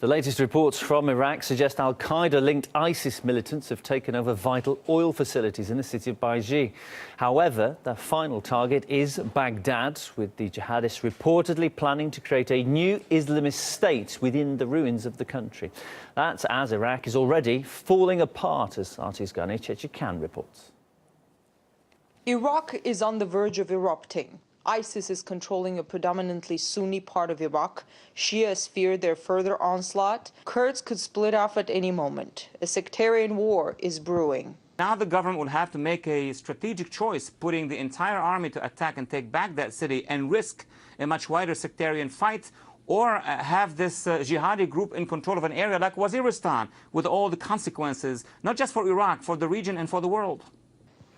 The latest reports from Iraq suggest al-Qaeda-linked ISIS militants have taken over vital oil facilities in the city of Verge. However, their final target is Baghdad, with the jihadists reportedly planning to create a new Islamist state within the ruins of the country. That's as Iraq is already falling apart, as RT's Gani Chechikan reports. Iraq is on the verge of erupting. ISIS is controlling a predominantly Sunni part of Iraq. Shias fear their further onslaught. Kurds could split off at any moment. A sectarian war is brewing. Now the government will have to make a strategic choice, putting the entire army to attack and take back that city and risk a much wider sectarian fight, or have this jihadi group in control of an area like Waziristan, with all the consequences, not just for Iraq, for the region and for the world.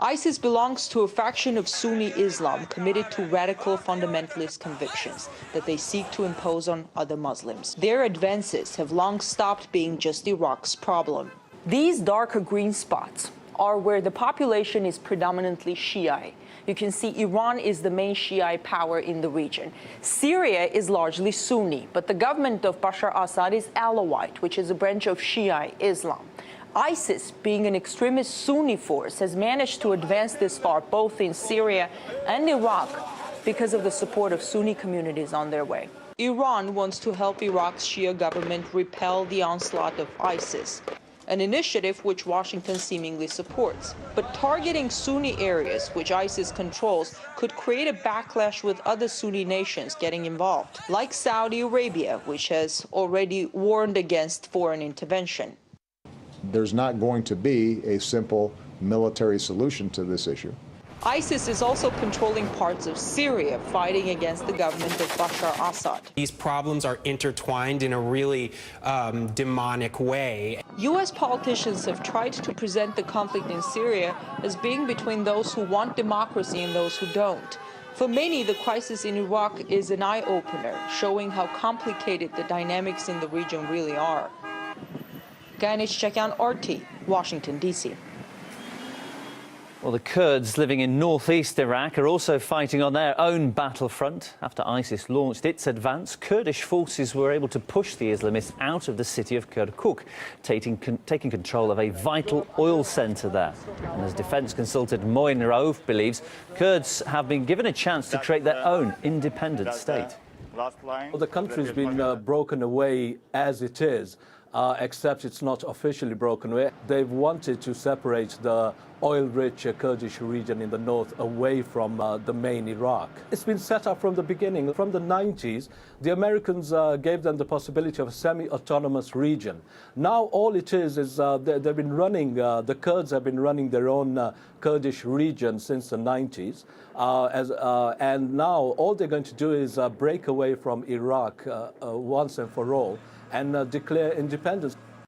ISIS belongs to a faction of Sunni Islam committed to radical fundamentalist convictions that they seek to impose on other Muslims. Their advances have long stopped being just Iraq's problem. These darker green spots are where the population is predominantly Shiite. You can see Iran is the main Shiite power in the region. Syria is largely Sunni, but the government of Bashar Assad is Alawite, which is a branch of Shiite Islam. ISIS, being an extremist Sunni force, has managed to advance this far both in Syria and Iraq because of the support of Sunni communities on their way. Iran wants to help Iraq's Shia government repel the onslaught of ISIS, an initiative which Washington seemingly supports. But targeting Sunni areas, which ISIS controls, could create a backlash with other Sunni nations getting involved, like Saudi Arabia, which has already warned against foreign intervention. There's not going to be a simple military solution to this issue. ISIS is also controlling parts of Syria, fighting against the government of Bashar Assad. These problems are intertwined in a really demonic way. U.S. politicians have tried to present the conflict in Syria as being between those who want democracy and those who don't. For many, the crisis in Iraq is an eye-opener, showing how complicated the dynamics in the region really are. Gani Chechikan, RT, Washington, D.C. Well, the Kurds living in northeast Iraq are also fighting on their own battlefront. After ISIS launched its advance, Kurdish forces were able to push the Islamists out of the city of Kirkuk, taking control of a vital oil centre there. And as defence consultant Moin Rauf believes, Kurds have been given a chance to create their own independent state. Well, the country's been broken away as it is. Except it's not officially broken away. They've wanted to separate the oil-rich Kurdish region in the north away from the main Iraq. It's been set up from the beginning. From the 90s, the Americans gave them the possibility of a semi-autonomous region. Now all it is they've been running, the Kurds have been running their own Kurdish region since the 90s. And now all they're going to do is break away from Iraq once and for all, and declare independence.